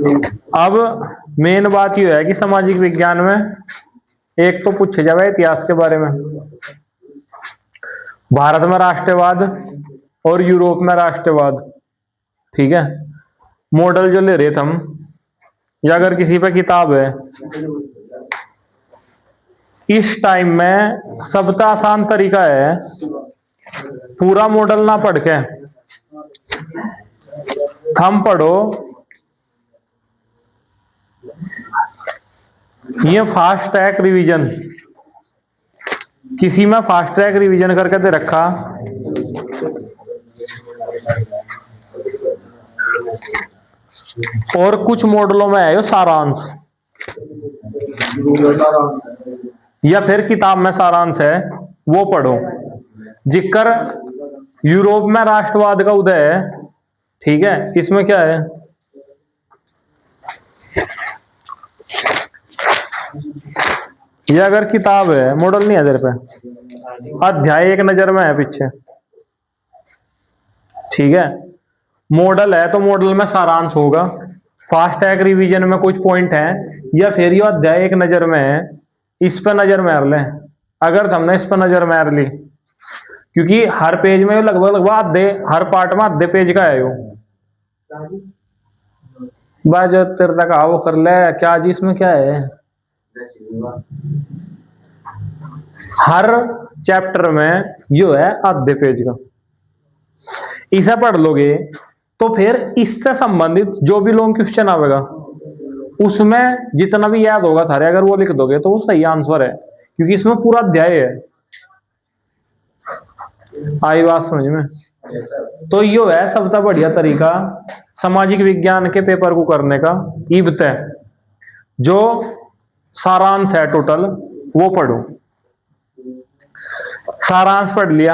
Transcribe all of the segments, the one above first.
अब मेन बात यह है कि सामाजिक विज्ञान में एक तो पूछे जावे इतिहास के बारे में, भारत में राष्ट्रवाद और यूरोप में राष्ट्रवाद, ठीक है। मॉडल जो ले रहे थे हम, या अगर किसी पे किताब है, इस टाइम में सबसे आसान तरीका है पूरा मॉडल ना पढ़ के थम पढ़ो ये फास्ट ट्रैक रिवीजन। किसी में फास्ट ट्रैक रिवीजन करके दे रखा, और कुछ मॉडलों में है सारांश, या फिर किताब में सारांश है, वो पढ़ो। जिक्र यूरोप में राष्ट्रवाद का उदय है, ठीक है। इसमें क्या है, ये अगर किताब है, मॉडल नहीं है इधर पे, अध्याय एक नजर में है पीछे, ठीक है। मॉडल है तो मॉडल में सारांश होगा, फास्ट ट्रैक रिवीजन में कुछ पॉइंट है, या फिर ये अध्याय एक नजर में है, इस पर नजर मार लें। अगर हमने इस पर नजर मार ली, क्योंकि हर पेज में लगभग आधे, हर पार्ट में आधे पेज का है यो बाज तेरे तक आओ कर ले क्या जी, इसमें क्या है, हर चैप्टर में यो है आधे पेज का। इसे पढ़ लोगे तो फिर इससे संबंधित जो भी लॉन्ग क्वेश्चन आएगा उसमें जितना भी याद होगा थारे, अगर वो लिख दोगे तो वो सही आंसर है, क्योंकि इसमें पूरा अध्याय है। आई बात समझ में? तो यो है सबसे बढ़िया तरीका सामाजिक विज्ञान के पेपर को करने का। इबत जो सारांश है टोटल वो पढ़ो। सारांश पढ़ लिया,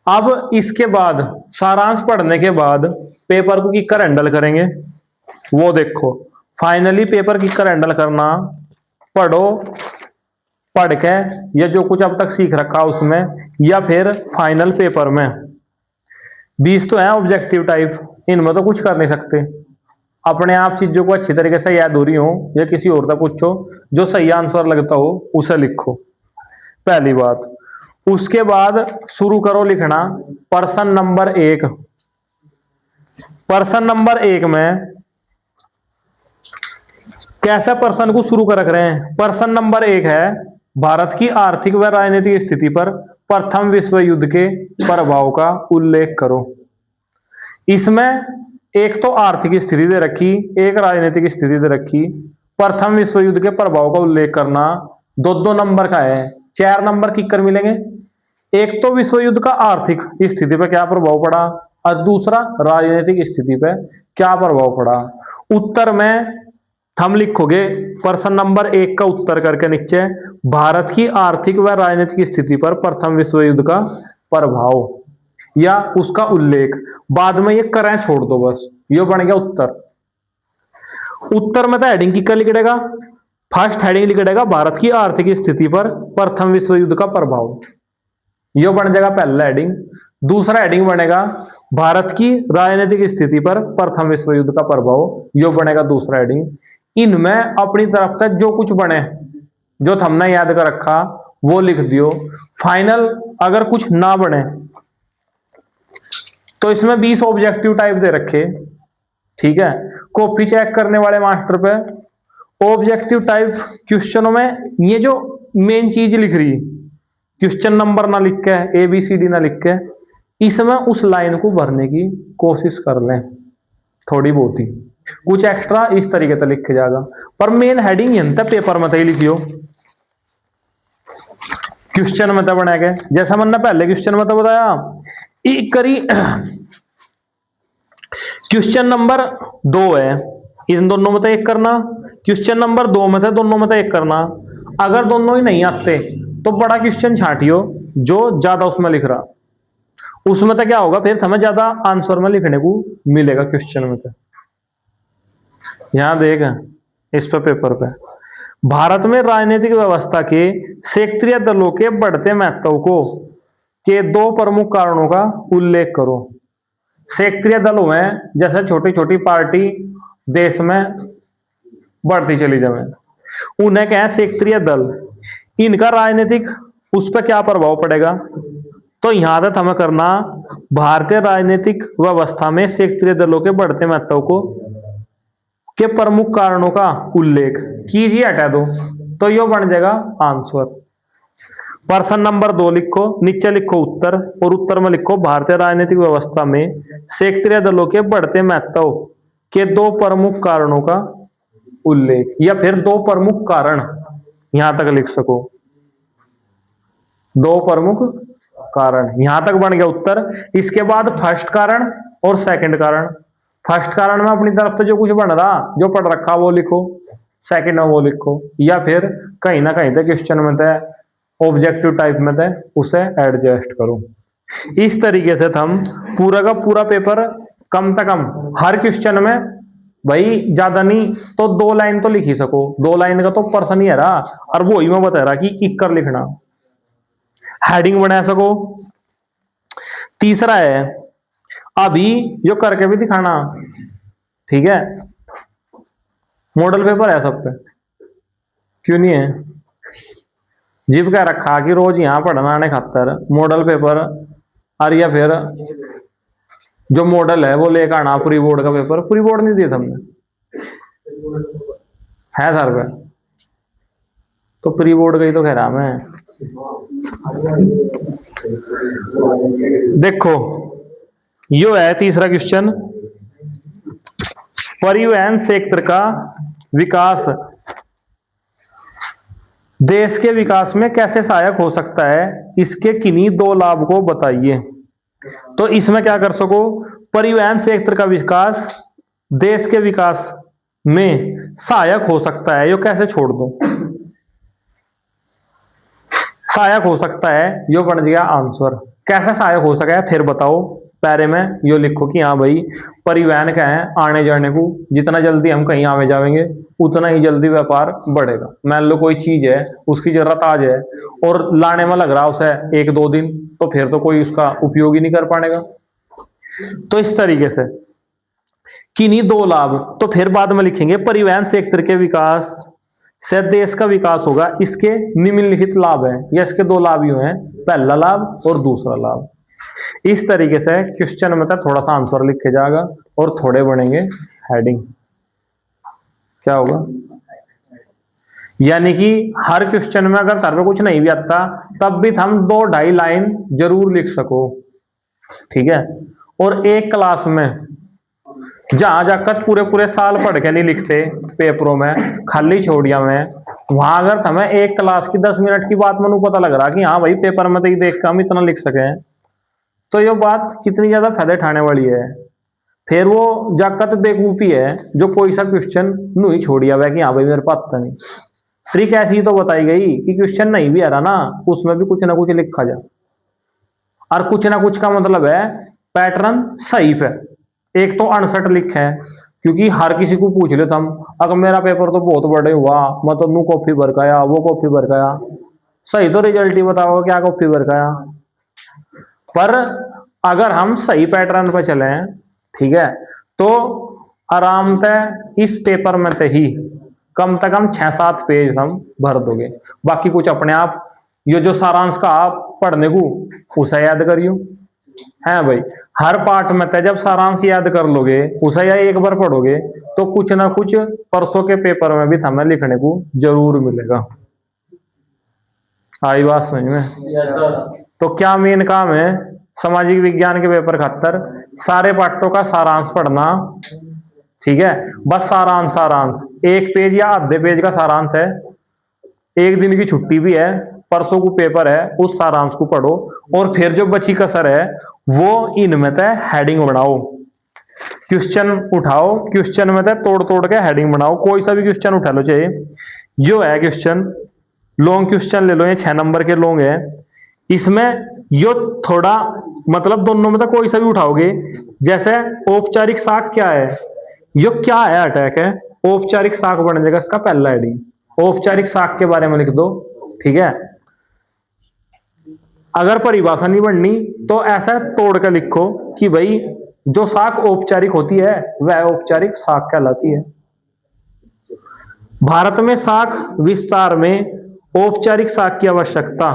अब इसके बाद सारांश पढ़ने के बाद पेपर को किकर हैंडल करेंगे वो देखो। फाइनली पेपर किकर हैंडल करना पढ़ो, पढ़ के या जो कुछ अब तक सीख रखा उसमें, या फिर फाइनल पेपर में 20 तो है ऑब्जेक्टिव टाइप, इनमें तो कुछ कर नहीं सकते। अपने आप चीजों को अच्छी तरीके से याद हो रही हो या किसी और तक पूछो, जो सही आंसर लगता हो उसे लिखो, पहली बात। उसके बाद शुरू करो लिखना पर्सन नंबर 1। पर्सन नंबर 1 में कैसे पर्सन को शुरू कर रहे हैं। पर्सन नंबर 1 है भारत की आर्थिक व राजनीतिक स्थिति पर प्रथम विश्व युद्ध के प्रभाव का उल्लेख करो। इसमें एक तो आर्थिक स्थिति दे रखी, एक राजनीतिक स्थिति दे रखी, प्रथम विश्व युद्ध के प्रभाव का उल्लेख करना। दो नंबर का है, 4 नंबर किकर मिलेंगे। एक तो विश्व युद्ध का आर्थिक स्थिति पर क्या प्रभाव पड़ा, और दूसरा राजनीतिक स्थिति पर क्या प्रभाव पड़ा। उत्तर में हम लिखोगे प्रश्न नंबर 1 का उत्तर करके नीचे भारत की आर्थिक व राजनीतिक स्थिति पर प्रथम विश्व युद्ध का प्रभाव या उसका उल्लेख, बाद में ये करें छोड़ दो बस, ये बन गया उत्तर। उत्तर में तो हेडिंग किसका लिख देगा, फर्स्ट हेडिंग लिख देगा भारत की आर्थिक स्थिति पर प्रथम विश्व युद्ध का प्रभाव, यह बन जाएगा पहला हेडिंग। दूसरा हेडिंग बनेगा भारत की राजनीतिक स्थिति पर प्रथम विश्व युद्ध का प्रभाव, यह बनेगा दूसरा हेडिंग। इनमें अपनी तरफ से जो कुछ बने, जो हमने याद कर रखा वो लिख दियो। फाइनल अगर कुछ ना बने तो इसमें 20 ऑब्जेक्टिव टाइप दे रखे, ठीक है। कॉपी चेक करने वाले मास्टर पे ऑब्जेक्टिव टाइप क्वेश्चनों में ये जो मेन चीज लिख रही, क्वेश्चन नंबर ना लिख के, ABCD ना लिख के, इसमें उस लाइन को भरने की कोशिश कर लें थोड़ी बहुत ही। कुछ एक्स्ट्रा इस तरीके से लिख के जाएगा, पर मेन हेडिंग यंत्र पेपर में ही लिखियो, क्वेश्चन में तो बना के। जैसा मैंने पहले क्वेश्चन में तो बताया, एक करी क्वेश्चन नंबर 2 है, इन दोनों में तो एक करना, क्वेश्चन नंबर 2 में से दोनों में तो एक करना। अगर दोनों ही नहीं आते तो बड़ा क्वेश्चन छाटियो जो ज्यादा उसमें लिख रहा, उसमें तो क्या होगा फिर हमें ज्यादा आंसर में लिखने को मिलेगा क्वेश्चन में। तो यहां देख इस पर पेपर पे भारत में राजनीतिक व्यवस्था के क्षेत्रीय दलों के बढ़ते महत्व को के 2 प्रमुख कारणों का उल्लेख करो। क्षेत्रीय दलों में जैसे छोटी छोटी पार्टी देश में बढ़ती चली जाए। उन्हें क्या है क्षेत्रीय दल, इनका राजनीतिक उस पर क्या प्रभाव पड़ेगा। तो यहां तक हमें करना भारतीय राजनीतिक व्यवस्था में क्षेत्रीय दलों के बढ़ते महत्व को के प्रमुख कारणों का उल्लेख कीजिए, हटा दो। तो यो बन जाएगा आंसर। प्रश्न नंबर 2 लिखो, नीचे लिखो उत्तर और उत्तर में लिखो भारतीय राजनीतिक व्यवस्था में क्षेत्रीय दलों के बढ़ते महत्व के 2 प्रमुख कारणों का उल्लेख, या फिर 2 प्रमुख कारण यहां तक लिख सको। 2 प्रमुख कारण, यहां तक बन गया उत्तर। इसके बाद फर्स्ट कारण और सेकंड कारण। फर्स्ट कारण में अपनी तरफ से जो कुछ बन रहा, जो पढ़ रखा वो लिखो, सेकंड में वो लिखो, या फिर कहीं ना कहीं तक क्वेश्चन में तय ऑब्जेक्टिव टाइप में तय उसे एडजस्ट करो। इस तरीके से हम पूरा का पूरा पेपर कम से कम हर क्वेश्चन में भाई ज्यादा नहीं तो 2 लाइन तो लिख ही सको। 2 लाइन का तो प्रश्न ही है रहा, और वो ही मैं बता रहा कि इक्कर लिखना, हेडिंग बना सको। तीसरा है अभी जो करके भी दिखाना, ठीक है। मॉडल पेपर है सब पे, क्यों नहीं है। जीव कह रखा कि रोज यहां पढ़ना आने खातर मॉडल पेपर, और या फिर जो मॉडल है वो लेकर आना प्री बोर्ड का पेपर। प्री बोर्ड नहीं दिया हमने, है सर पे, तो प्री बोर्ड का ही तो कह रहा मैं। देखो यो है तीसरा क्वेश्चन, परिवहन क्षेत्र का विकास देश के विकास में कैसे सहायक हो सकता है, इसके किन्हीं 2 लाभ को बताइए। तो इसमें क्या कर सको, परिवहन क्षेत्र का विकास देश के विकास में सहायक हो सकता है, यो कैसे छोड़ दो, सहायक हो सकता है, यो बन गया आंसर। कैसे सहायक हो सका है फिर बताओ। पैरे में यो लिखो कि हाँ भाई परिवहन क्या है, आने जाने को जितना जल्दी हम कहीं आवे जाएंगे उतना ही जल्दी व्यापार बढ़ेगा। मान लो कोई चीज है उसकी जरूरत आज है और लाने में लग रहा उसे 1-2 दिन, तो फिर तो कोई उसका उपयोग ही नहीं कर पाएगा। तो इस तरीके से किन्हीं 2 लाभ, तो फिर बाद में लिखेंगे परिवहन क्षेत्र के विकास से देश का विकास होगा, इसके निम्नलिखित लाभ है, या इसके 2 लाभ यूं हैं, पहला लाभ और दूसरा लाभ। इस तरीके से क्वेश्चन में थोड़ा सा आंसर लिखे जाएगा और थोड़े बनेंगे हेडिंग। क्या होगा, यानी कि हर क्वेश्चन में अगर सर में कुछ नहीं भी आता तब भी हम 2-2.5 लाइन जरूर लिख सको, ठीक है। और एक क्लास में जहां जाकर पूरे पूरे साल पढ़ के नहीं लिखते पेपरों में, खाली छोड़िया में, वहां अगर हमें एक क्लास की 10 मिनट की बात में पता लग रहा कि हाँ भाई पेपर में तो ये देख के हम इतना लिख सके, तो ये बात कितनी ज्यादा फायदे उठाने वाली है। फिर वो जाकर बेवकूफी है जो कोई सा क्वेश्चन नू ही छोड़िया हुआ कि हाँ भाई मेरे पास पता नहीं। ट्रिक ऐसी तो बताई गई कि क्वेश्चन नहीं भी आ रहा ना, उसमें भी कुछ ना कुछ लिखा जा, और कुछ ना कुछ का मतलब है पैटर्न सही है। एक तो अनसट लिखा है, क्योंकि हर किसी को पूछ ले हम, अगर मेरा पेपर तो बहुत बड़े हुआ, मैं तो नू कॉपी भर गया, वो कॉपी भर गया, सही तो रिजल्ट ही बताओ क्या कॉपी भर गया। पर अगर हम सही पैटर्न पर चले, ठीक है, तो आराम से इस पेपर में से ही कम से कम 6-7 पेज हम भर दोगे। बाकी कुछ अपने आप ये जो सारांश का आप पढ़ने को उसे याद करियो, है भाई। हर पार्ट में से जब सारांश याद कर लोगे उसे या एक बार पढ़ोगे तो कुछ ना कुछ परसों के पेपर में भी हमें लिखने को जरूर मिलेगा। आई बात समझ में। तो क्या मेन काम है सामाजिक विज्ञान के पेपर खातर, सारे पाठों का सारांश पढ़ना, ठीक है। बस सारांश 1 पेज या आधे पेज का सारांश है, 1 दिन की छुट्टी भी है, परसों को पेपर है, उस सारांश को पढ़ो, और फिर जो बची कसर है वो इनमें से हेडिंग बनाओ, क्वेश्चन उठाओ, क्वेश्चन में से तोड़ तोड़ के हेडिंग बनाओ। कोई सा भी क्वेश्चन उठा लो, चाहे जो है क्वेश्चन लॉन्ग क्वेश्चन ले लो, ये 6 नंबर के लॉन्ग है, इसमें यो थोड़ा मतलब दोनों में तो कोई सा भी उठाओगे। जैसे औपचारिक साख क्या है, यो क्या है, अटैक है, औपचारिक साख बन जाएगा इसका पहला हेडिंग। औपचारिक साख के बारे में लिख दो, ठीक है। अगर परिभाषा नहीं बननी तो ऐसा तोड़ कर लिखो कि भाई जो साख औपचारिक होती है वह औपचारिक साख कहलाती है। भारत में साख विस्तार में औपचारिक साख की आवश्यकता,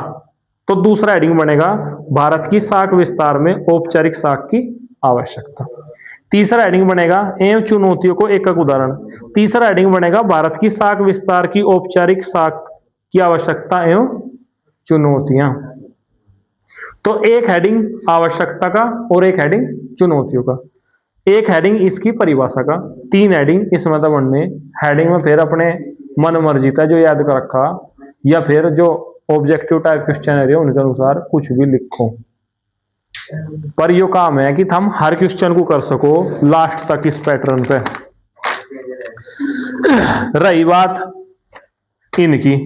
तो दूसरा हेडिंग बनेगा भारत की साख विस्तार में औपचारिक साख की आवश्यकता। तीसरा हेडिंग बनेगा एवं चुनौतियों को एक एक उदाहरण। तीसरा हेडिंग बनेगा भारत की साख विस्तार की औपचारिक साख की आवश्यकता एवं चुनौतियां। तो एक हेडिंग आवश्यकता का और एक हेडिंग चुनौतियों का, एक हेडिंग इसकी परिभाषा का, तीन हेडिंग इस मतलब में। हेडिंग में फिर अपने मन मर्जी का जो याद कर रखा या फिर जो ऑब्जेक्टिव टाइप क्वेश्चन है उनके अनुसार कुछ भी लिखो, पर यो काम है कि हम हर क्वेश्चन को कर सको लास्ट तक इस पैटर्न पे। रही बात इनकी,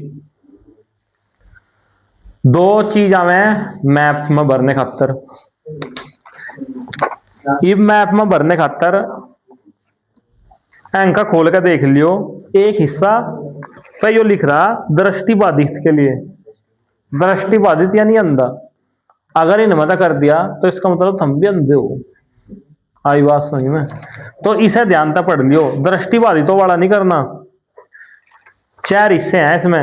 दो चीज हमें मैप में भरने खातर, इब मैप में भरने खातर इनका खोल के देख लियो। एक हिस्सा पे यो लिख रहा दृष्टिबाधित के लिए, दृष्टिबाधित यानी अंधा। अगर इन मता कर दिया तो इसका मतलब हम भी अंधे हो। आई बात समझ में? तो इसे ध्यान तक पढ़ लियो, दृष्टिबाधितों वाला नहीं करना। चार हिस्से हैं इसमें,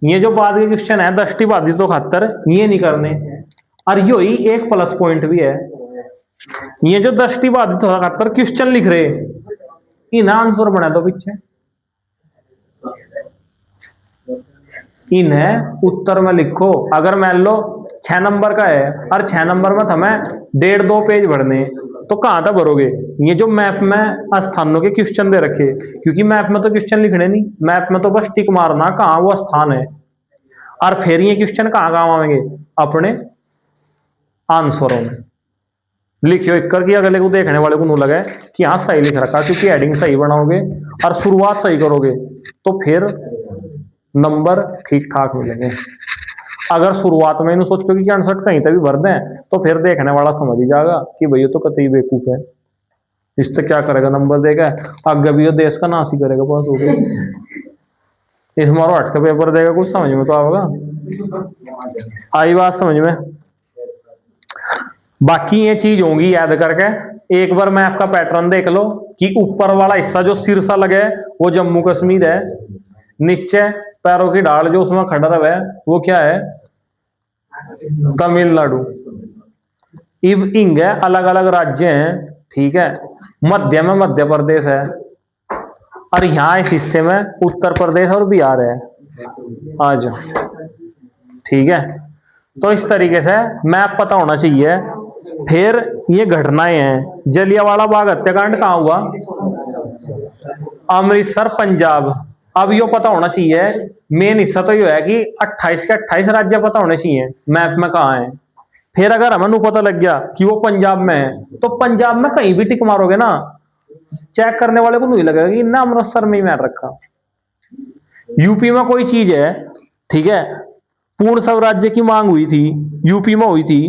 ये जो बाद के क्वेश्चन है दृष्टिबाधितों खातर ये नहीं करने, और यो ही एक प्लस पॉइंट भी है। ये जो दृष्टिबाधित खातर क्वेश्चन लिख रहे इन आंसर बना दो पीछे, इन्हें उत्तर में लिखो। अगर मान लो 6 नंबर का है और 6 नंबर में हमें 1.5-2 पेज भरने, तो कहां तक भरोगे? ये जो मैप में स्थानों के क्वेश्चन दे रखे, क्योंकि मैप में तो क्वेश्चन लिखने नहीं, मैप में तो बस टिक मारना कहां वो स्थान है, और फिर ये क्वेश्चन कहां काम आएंगे? अपने आंसरों में लिखियो एक करके, अगले को देखने वाले को नहीं लगे कि हाँ सही लिख रखा, क्योंकि हेडिंग सही बनाओगे और शुरुआत सही करोगे तो फिर नंबर ठीक ठाक मिलेंगे। अगर शुरुआत में इन सोचो कि 68 कहीं तक भी भर दें तो फिर देखने वाला समझ ही जाएगा कि भैया तो कतई बेवकूफ है, इससे क्या करेगा, नंबर देगा आगे भी देश का नाश ही करेगा, पास हो गया। इस मारो हट का पेपर देगा, कुछ समझ में तो आएगा। आई बात समझ में? बाकी ये चीज होंगी याद करके, एक बार मैप का पैटर्न देख लो कि ऊपर वाला हिस्सा जो शीर्षा लगे वो जम्मू कश्मीर है, नीचे पैरों की ढाल जो उसमें खड़ा रहा है वो क्या है? तमिलनाडु। इब इंग है, अलग अलग राज्य हैं, ठीक है। मध्य में मध्य प्रदेश है, और यहां इस हिस्से में उत्तर प्रदेश और बिहार है। आज ठीक है, तो इस तरीके से मैप पता होना चाहिए। फिर ये घटनाएं हैं, जलियांवाला बाग हत्याकांड कहां हुआ? अमृतसर, पंजाब। अब यो पता होना चाहिए, मेन हिस्सा तो यो है कि 28 के 28 राज्य पता होने चाहिए मैप में कहां है। फिर अगर हमें पता लग गया कि वो पंजाब में है, तो पंजाब में कहीं भी टिक मारोगे ना, चेक करने वाले को नहीं लगेगा कि ना अमृतसर में ही मार रखा। यूपी में कोई चीज है, ठीक है, पूर्ण स्वराज्य की मांग हुई थी, यूपी में हुई थी,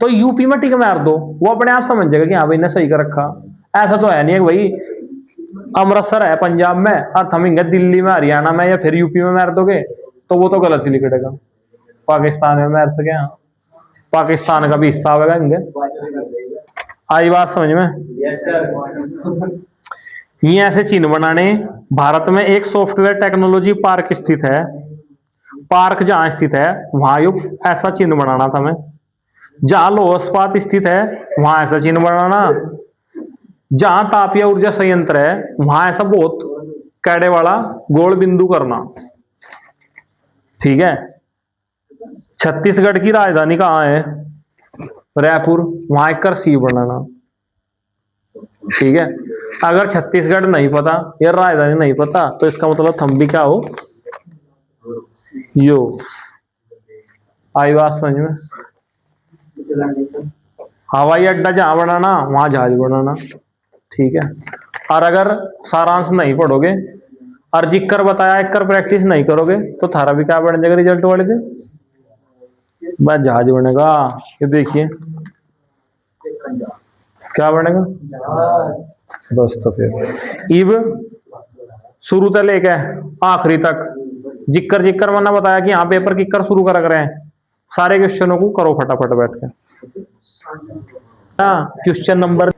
तो यूपी में टिक मार दो, वो अपने आप समझ जाएगा कि हाँ भाई ने सही कर रखा। ऐसा तो है नहीं है भाई अमृतसर है पंजाब में और थमेंगे दिल्ली में, हरियाणा में या फिर यूपी में मार दोगे तो वो तो गलत ही लिखेगा। पाकिस्तान में मार सके, पाकिस्तान का भी हिस्सा होगा। आई बात समझ में? ये ऐसे चिन्ह बनाने। भारत में एक सॉफ्टवेयर टेक्नोलॉजी पार्क स्थित है, पार्क जहां स्थित है वहां युग ऐसा चिन्ह बनाना था हमें। जहां लौह इस्पात स्थित है वहां ऐसा चिन्ह बनाना। जहां तापीय ऊर्जा संयंत्र है वहां ऐसा बहुत कैडे वाला गोल बिंदु करना, ठीक है। छत्तीसगढ़ की राजधानी कहां है? रायपुर, वहां एक कर्सिव बनाना, ठीक है। अगर छत्तीसगढ़ नहीं पता या राजधानी नहीं पता तो इसका मतलब हम भी क्या हो? यो। आई बात समझ में? हवाई अड्डा जहां बनाना वहां जहाज बनाना, ठीक है। और अगर सारांश नहीं पढ़ोगे और जिक्र बताया एक कर प्रैक्टिस नहीं करोगे तो थारा भी क्या बन जाएगा रिजल्ट वाले दिन? बस जहाज बनेगा। ये देखिए क्या बनेगा, बस। तो फिर इब शुरू से लेके आखिरी तक जिक्र जिक्र मैंने बताया कि यहाँ पेपर किक्कर शुरू कर रहे हैं, सारे क्वेश्चनों को करो फटाफट बैठ के। Question number